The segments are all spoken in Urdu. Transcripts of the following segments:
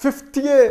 50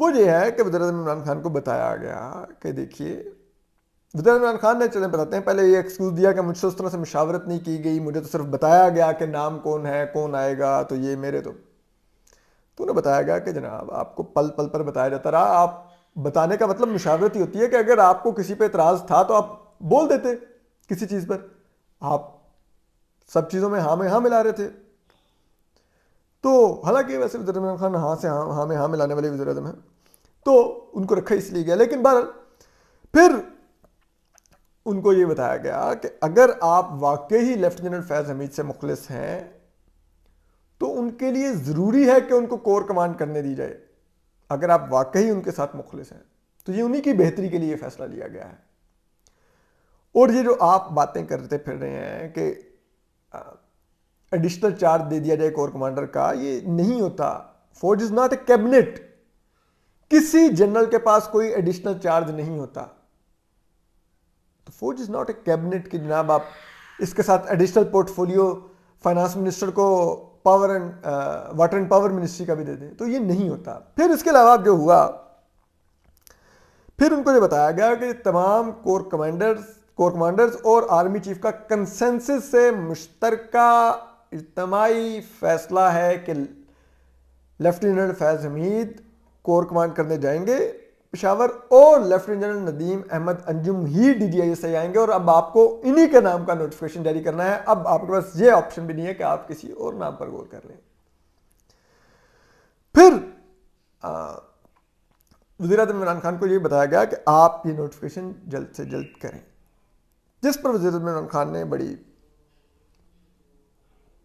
وہ یہ ہے کہ وزیر اعظم عمران خان کو بتایا گیا کہ دیکھیے، وزیر اعظم عمران خان نے چلیں بتاتے ہیں، پہلے یہ ایکسکیوز دیا کہ مجھ سے اس طرح سے مشاورت نہیں کی گئی، مجھے تو صرف بتایا گیا کہ نام کون ہے، کون آئے گا، تو یہ میرے تو انہیں بتایا گیا کہ جناب آپ کو پل پل پر بتایا جاتا رہا. آپ بتانے کا مطلب مشاورت ہی ہوتی ہے کہ اگر آپ کو کسی پہ اعتراض تھا تو آپ بول دیتے کسی چیز پر. آپ سب چیزوں میں ہاں میں ہاں ملا رہے تھے. تو حالانکہ ویسے وزیر اعظم خان ہاں سے ہاں میں ہاں ملانے والے وزیر اعظم ہیں، تو ان کو رکھا اس لیے گیا. لیکن بہرحال پھر ان کو یہ بتایا گیا کہ اگر آپ واقعی لیفٹیننٹ جنرل فیض حمید سے مخلص ہیں تو ان کے لیے ضروری ہے کہ ان کو کور کمانڈ کرنے دی جائے. اگر آپ واقعی ان کے ساتھ مخلص ہیں تو یہ انہی کی بہتری کے لیے فیصلہ لیا گیا ہے. اور یہ جو آپ باتیں کرتے پھر رہے ہیں کہ ایڈیشنل چارج دے دیا جائے کور کمانڈر کا، یہ نہیں ہوتا. فوج از ناٹ اے کیبنٹ. کسی جنرل کے پاس کوئی ایڈیشنل چارج نہیں ہوتا. تو فوج از ناٹ اے کیبنٹ کہ جناب آپ اس کے ساتھ additional portfolio finance minister کو power and water and power ministry کا بھی دے دیں. تو یہ نہیں ہوتا. پھر اس کے علاوہ جو ہوا، پھر ان کو یہ بتایا گیا کہ تمام کور کمانڈرز اور آرمی چیف کا کنسنسس سے مشترکہ اجتماعی فیصلہ ہے کہ لیفٹیننٹ جنرل فیض حمید کور کمانڈ کرنے جائیں گے پشاور، اور لیفٹیننٹ جنرل ندیم احمد انجم ہی ڈی جی آئی سے آئیں گے. اور اب آپ کو انہی کے نام کا نوٹیفیکیشن جاری کرنا ہے. اب آپ کے پاس یہ آپشن بھی نہیں ہے کہ آپ کسی اور نام پر غور کر لیں. پھر وزیر اعظم عمران خان کو یہ بتایا گیا کہ آپ یہ نوٹیفیکیشن جلد سے جلد کریں، جس پر وزیر اعظم عمران خان نے بڑی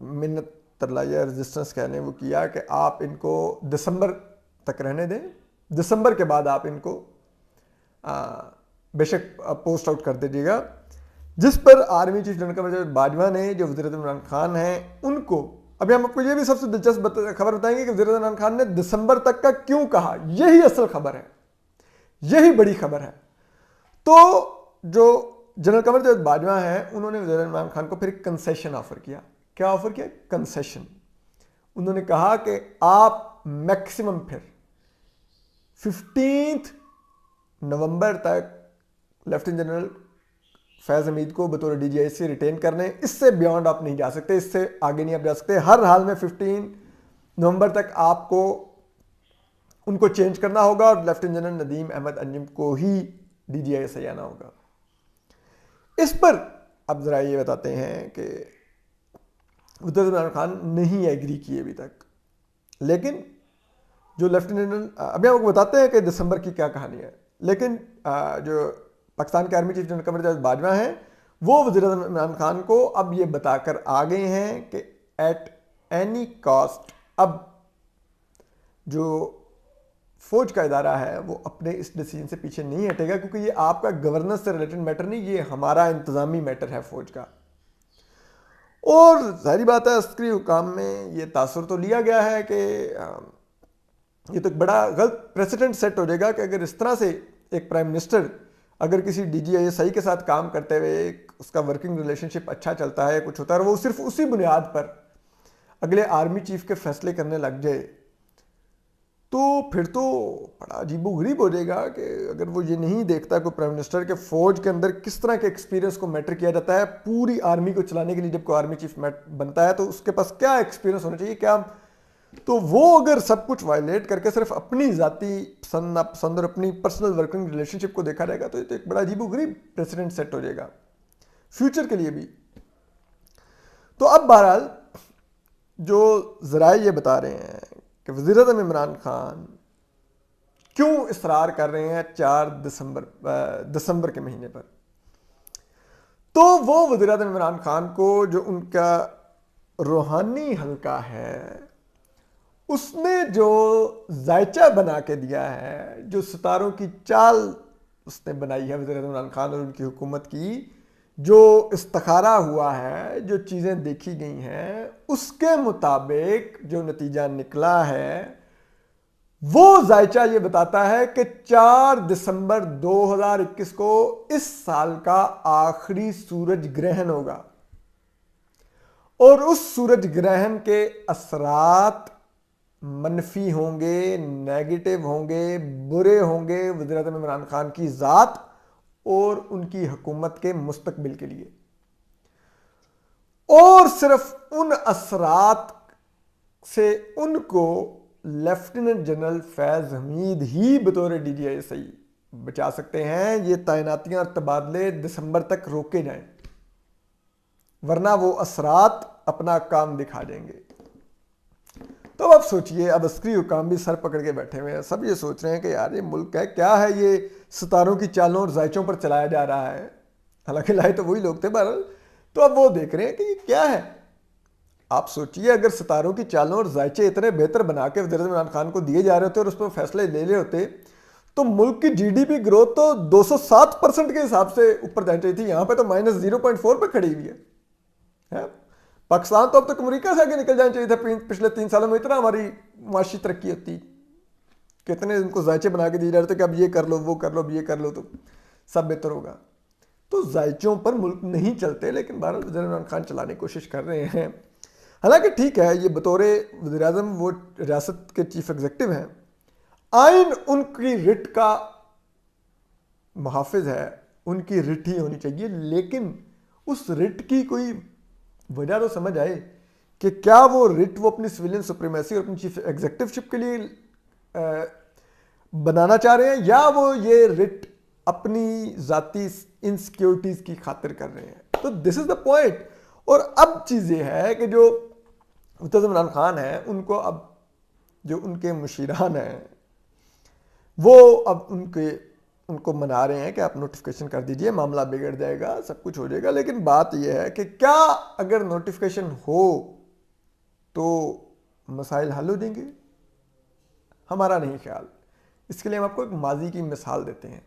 منت ترلائیہ ریزسٹنس کہنے وہ کیا کہ آپ ان کو دسمبر تک رہنے دیں، دسمبر کے بعد آپ ان کو بے شک پوسٹ آؤٹ کر دیجیے گا. جس پر army chief general Qamar Bajwa نے، جو وزیر اعظم عمران خان ہیں، ان کو ابھی ہم آپ کو یہ بھی سب سے دلچسپ خبر بتائیں گے کہ وزیر اعظم عمران خان نے دسمبر تک کا کیوں کہا. یہی اصل خبر ہے، یہی بڑی خبر ہے. تو جو جنرل قمر باجوہ ہیں، انہوں نے وزیر اعظم عمران خان کو پھر ایک کنسیشن آفر کیا. کیا آفر کیا؟ کنسیشن. انہوں نے کہا کہ آپ میکسیمم پھر 15 نومبر تک لیفٹیننٹ جنرل فیض حمید کو بطور ڈی جی آئی سے ریٹین کر لیں. اس سے بیانڈ آپ نہیں جا سکتے، اس سے آگے نہیں آپ جا سکتے. ہر حال میں 15 نومبر تک آپ کو ان کو چینج کرنا ہوگا اور لیفٹیننٹ جنرل ندیم احمد انجم کو ہی ڈی جی آئی سے آنا ہوگا. اس پر اب ذرا یہ بتاتے ہیں کہ وزیر اعظم عمران خان نہیں ایگری کیے ابھی تک. لیکن جو لیفٹیننٹ جنرل، ابھی ہم کو بتاتے ہیں کہ دسمبر کی کیا کہانی ہے. لیکن جو پاکستان کے army chief general Qamar Javed Bajwa ہیں، وہ وزیر اعظم عمران خان کو اب یہ بتا کر آگے ہیں کہ ایٹ اینی کاسٹ اب جو فوج کا ادارہ ہے وہ اپنے اس ڈیسیجن سے پیچھے نہیں ہٹے گا، کیونکہ یہ آپ کا گورننس سے ریلیٹڈ میٹر نہیں، یہ ہمارا انتظامی میٹر ہے فوج کا. اور ظاہری بات ہے عسکری حکام میں یہ تاثر تو لیا گیا ہے کہ یہ تو ایک بڑا غلط پریسیڈنٹ سیٹ ہو جائے گا کہ اگر اس طرح سے ایک پرائم منسٹر اگر کسی D G I S I کے ساتھ کام کرتے ہوئے اس کا ورکنگ ریلیشن شپ اچھا چلتا ہے، کچھ ہوتا ہے، اور وہ صرف اسی بنیاد پر اگلے آرمی چیف کے فیصلے کرنے لگ جائے، تو پھر تو بڑا عجیب و غریب ہو جائے گا کہ اگر وہ یہ نہیں دیکھتا کہ پرائم منسٹر کے فوج کے اندر کس طرح کے ایکسپیرینس کو میٹر کیا جاتا ہے پوری آرمی کو چلانے کے لیے. جب کوئی آرمی چیف بنتا ہے تو اس کے پاس کیا ایکسپیرینس ہونا چاہیے، کیا تو وہ اگر سب کچھ وائلیٹ کر کے صرف اپنی ذاتی پسند اور اپنی پرسنل ورکنگ ریلیشن شپ کو دیکھا جائے گا تو یہ تو ایک بڑا عجیب و غریب پریسیڈنٹ سیٹ ہو جائے گا فیوچر کے لیے بھی. تو اب بہرحال جو ذرائع یہ بتا رہے ہیں کہ وزیر اعظم عمران خان کیوں اصرار کر رہے ہیں 4 دسمبر کے مہینے پر، تو وہ وزیر اعظم عمران خان کو جو ان کا روحانی حلقہ ہے اس نے جو ذائچہ بنا کے دیا ہے، جو ستاروں کی چال اس نے بنائی ہے وزیر اعظم عمران خان اور ان کی حکومت کی، جو استخارہ ہوا ہے، جو چیزیں دیکھی گئی ہیں، اس کے مطابق جو نتیجہ نکلا ہے وہ ذائچہ یہ بتاتا ہے کہ 4 دسمبر 2021 کو اس سال کا آخری سورج گرہن ہوگا، اور اس سورج گرہن کے اثرات منفی ہوں گے، نیگیٹو ہوں گے، برے ہوں گے وزیر اعظم عمران خان کی ذات اور ان کی حکومت کے مستقبل کے لیے، اور صرف ان اثرات سے ان کو لیفٹیننٹ جنرل فیض حمید ہی بطور DGI بچا سکتے ہیں۔ یہ تعیناتیاں اور تبادلے دسمبر تک روکے جائیں، ورنہ وہ اثرات اپنا کام دکھا دیں گے۔ تو اب سوچئے، اب عسکری حکام بھی سر پکڑ کے بیٹھے ہوئے ہیں، سب یہ سوچ رہے ہیں کہ یار یہ ملک ہے کیا ہے، یہ ستاروں کی چالوں اور ذائچوں پر چلایا جا رہا ہے، حالانکہ لائے تو وہی لوگ تھے بہرحال۔ تو اب وہ دیکھ رہے ہیں کہ یہ کیا ہے۔ آپ سوچئے اگر ستاروں کی چالوں اور ذائچے اتنے بہتر بنا کے وزیر اعظم عمران خان کو دیے جا رہے ہوتے اور اس پر فیصلے لے لے ہوتے تو ملک کی GDP گروتھ تو 207% کے حساب سے اوپر جانی چاہیے تھی، یہاں پہ تو -0.4 پہ کھڑی ہوئی ہے۔ پاکستان تو اب تک امریکہ سے آگے نکل جانا چاہیے تھا، پچھلے 3 سالوں میں اتنا ہماری معاشی ترقی ہوتی، کتنے ان کو ذائچے بنا کے دیے جا رہے تھے کہ اب یہ کر لو، وہ کر لو، اب یہ کر لو تو سب بہتر ہوگا۔ تو ذائچوں پر ملک نہیں چلتے، لیکن بہرحال وزیر عمران خان چلانے کی کوشش کر رہے ہیں۔ حالانکہ ٹھیک ہے، یہ بطور وزیر اعظم وہ ریاست کے چیف ایگزیکٹو ہیں، آئین ان کی رٹ کا محافظ ہے، ان کی رٹ ہی ہونی چاہیے، لیکن اس رٹ کی کوئی وجہ تو سمجھ آئے کہ کیا وہ رٹ وہ اپنی سویلین سپریمیسی اور اپنی چیف ایگزیکٹو شپ کے لیے بنانا چاہ رہے ہیں، یا وہ یہ رٹ اپنی ذاتی انسیکیورٹیز کی خاطر کر رہے ہیں۔ تو دس از دا پوائنٹ۔ اور اب چیز یہ ہے کہ جو وزیر اعظم عمران خان ہیں، ان کو اب جو ان کے مشیران ہیں وہ اب ان کو منا رہے ہیں کہ آپ نوٹیفیکیشن کر دیجئے، معاملہ بگڑ جائے گا، سب کچھ ہو جائے گا۔ لیکن بات یہ ہے کہ کیا اگر نوٹیفیکیشن ہو تو مسائل حل ہو جائیں گے؟ ہمارا نہیں خیال۔ اس کے لیے ہم آپ کو ایک ماضی کی مثال دیتے ہیں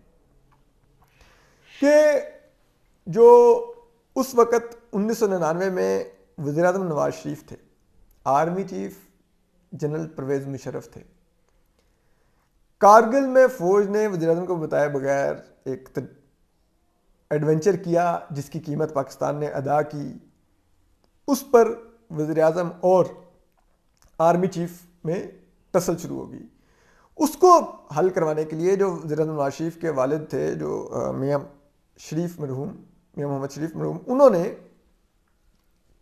کہ جو اس وقت 1999 میں وزیر اعظم نواز شریف تھے، army chief general Pervez Musharraf تھے، کارگل میں فوج نے وزیر اعظم کو بتائے بغیر ایک ایڈونچر کیا جس کی قیمت پاکستان نے ادا کی۔ اس پر وزیر اعظم اور آرمی چیف میں ٹسل شروع ہوگی۔ اس کو حل کروانے کے لیے جو وزیر اعظم نواز شریف کے والد تھے، جو میاں محمد شریف مرحوم، انہوں نے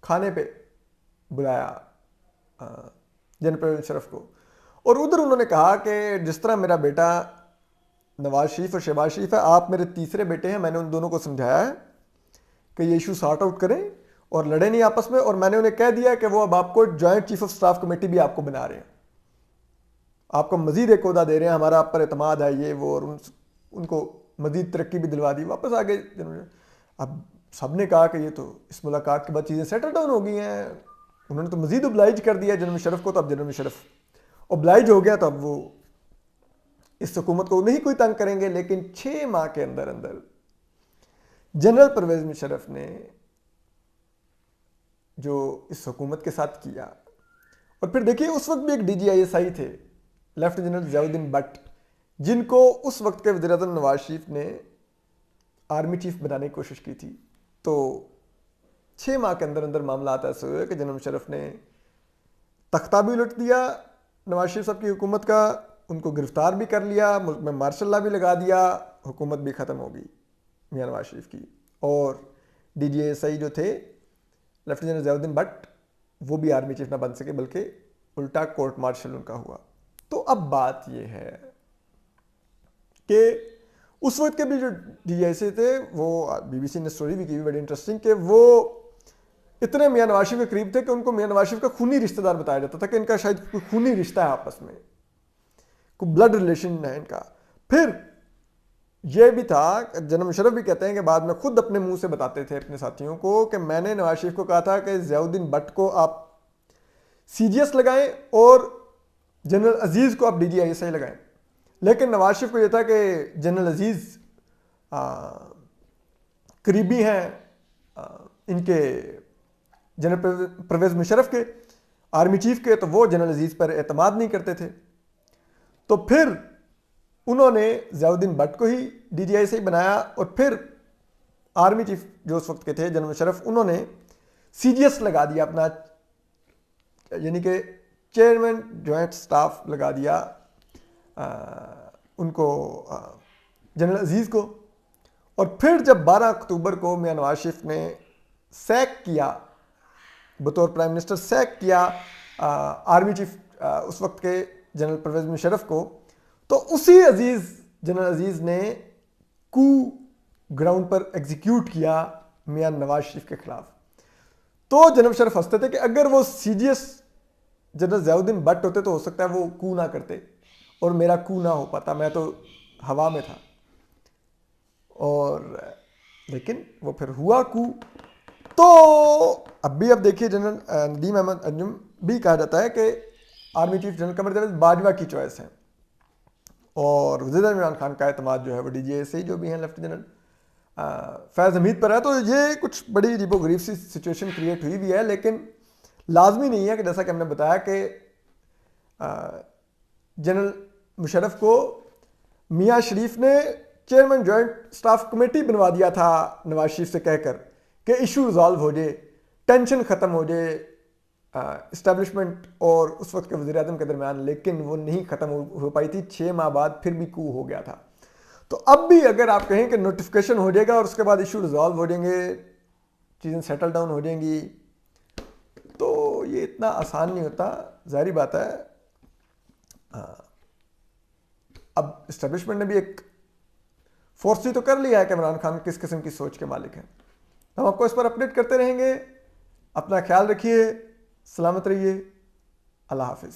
کھانے پہ بلایا جنرل پرویز مشرف کو، اور ادھر انہوں نے کہا کہ جس طرح میرا بیٹا نواز شریف اور شہباز شریف ہے، آپ میرے تیسرے بیٹے ہیں، میں نے ان دونوں کو سمجھایا ہے کہ یہ ایشو سارٹ آؤٹ کریں اور لڑیں نہیں آپس میں، اور میں نے انہیں کہہ دیا کہ وہ اب آپ کو joint chief of staff committee بھی آپ کو بنا رہے ہیں، آپ کو مزید ایک عہدہ دے رہے ہیں، ہمارا آپ پر اعتماد ہے یہ وہ، اور ان کو مزید ترقی بھی دلوا دی۔ واپس آگے اب سب نے کہا کہ یہ تو اس ملاقات کے بعد چیزیں سیٹل ڈاؤن ہو گئی ہیں، انہوں نے تو مزید oblige کر دیا جنرل مشرف کو، تو اب جنرل مشرف oblige ہو گیا، تو اب وہ اس حکومت کو نہیں کوئی تنگ کریں گے۔ لیکن 6 ماہ کے اندر اندر جنرل پرویز مشرف نے جو اس حکومت کے ساتھ کیا، اور پھر دیکھیے اس وقت بھی ایک DGI تھے lieutenant general Zia Uddin but, جن کو اس وقت کے وزیر اعظم نواز شریف نے آرمی چیف بنانے کی کوشش کی تھی۔ تو 6 ماہ کے اندر اندر معاملات ایسے ہوئے کہ جنرل مشرف نے تختہ بھی الٹ دیا نواز شریف صاحب کی حکومت کا، ان کو گرفتار بھی کر لیا، ملک میں مارشل لا بھی لگا دیا، حکومت بھی ختم ہو گئی میاں نواز شریف کی، اور DGI جو تھے lieutenant general Zia Uddin but, وہ بھی آرمی چیف نہ بن سکے، بلکہ الٹا کورٹ مارشل ان کا ہوا۔ تو اب بات یہ ہے کہ اس وقت کے بھی جو DGI تھے، وہ BBC نے سٹوری بھی کی بڑی انٹرسٹنگ، کہ وہ اتنے میاں نواز شریف کے قریب تھے کہ ان کو میاں نواز شریف کا خونی رشتہ دار بتایا جاتا تھا، کہ ان کا شاید کوئی خونی رشتہ ہے آپس میں، کوئی بلڈ ریلیشن ہے ان کا۔ پھر یہ بھی تھا، جنرل مشرف بھی کہتے ہیں کہ بعد میں خود اپنے منہ سے بتاتے تھے اپنے ساتھیوں کو کہ میں نے نواز شریف کو کہا تھا کہ ضیاء الدین بٹ کو آپ CGS لگائیں اور جنرل عزیز کو آپ DGI لگائیں، لیکن نواز شریف کو یہ تھا کہ جنرل عزیز قریبی ہیں ان کے جنرل پرویز مشرف کے، آرمی چیف کے، تو وہ جنرل عزیز پر اعتماد نہیں کرتے تھے۔ تو پھر انہوں نے ضیاء الدین بٹ کو ہی DGI بنایا، اور پھر آرمی چیف جو اس وقت کے تھے جنرل مشرف، انہوں نے CGS لگا دیا اپنا، یعنی کہ چیئرمین جوائنٹ سٹاف لگا دیا ان کو جنرل عزیز کو. اور پھر جب 12 اکتوبر کو میاں نواز شریف نے سیک کیا بطور پرائم منسٹر، سیک کیا آرمی چیف اس وقت کے جنرل پرویز مشرف کو، تو اسی جنرل عزیز نے کو گراؤنڈ پر ایگزیکیوٹ کیا میاں نواز شریف کے خلاف. تو جنرل مشرف ہنستے تھے کہ اگر وہ سی جی S general Zia Uddin but ہوتے تو ہو سکتا ہے وہ کو نہ کرتے اور میرا کو نہ ہو پاتا، میں تو ہوا میں تھا. اور لیکن وہ پھر ہوا کو. تو اب دیکھیے جنرل ندیم احمد انجم بھی کہا جاتا ہے کہ army chief general Qamar Javed Bajwa کی چوائس ہے، اور وزیر اعظم عمران خان کا اعتماد جو ہے وہ ڈی جی اے سے جو بھی ہیں لیفٹیننٹ جنرل فیض حمید پر ہے. تو یہ کچھ بڑی عجیب و غریب سی سچویشن کریٹ ہوئی بھی ہے، لیکن لازمی نہیں ہے کہ جیسا کہ ہم نے بتایا کہ جنرل مشرف کو میاں شریف نے چیئرمین جوائنٹ سٹاف کمیٹی بنوا دیا تھا نواز شریف سے کہہ کر کہ ایشو ریزالو ہو جائے، ٹینشن ختم ہو جائے اسٹیبلشمنٹ اور اس وقت کے وزیر اعظم کے درمیان، لیکن وہ نہیں ختم ہو پائی تھی. 6 ماہ بعد پھر بھی کو ہو گیا تھا. تو اب بھی اگر آپ کہیں کہ نوٹیفیکیشن ہو جائے گا اور اس کے بعد ایشو ریزالو ہو جائیں گے، چیزیں سیٹل ڈاؤن ہو جائیں گی، تو یہ اتنا آسان نہیں ہوتا. ظاہری بات ہے اب اسٹیبلشمنٹ نے بھی ایک فورس تو کر لیا ہے کہ عمران خان کس قسم کی سوچ کے مالک ہیں. ہم آپ کو اس پر اپڈیٹ کرتے رہیں گے. اپنا خیال رکھیے، سلامت رہیے، اللہ حافظ.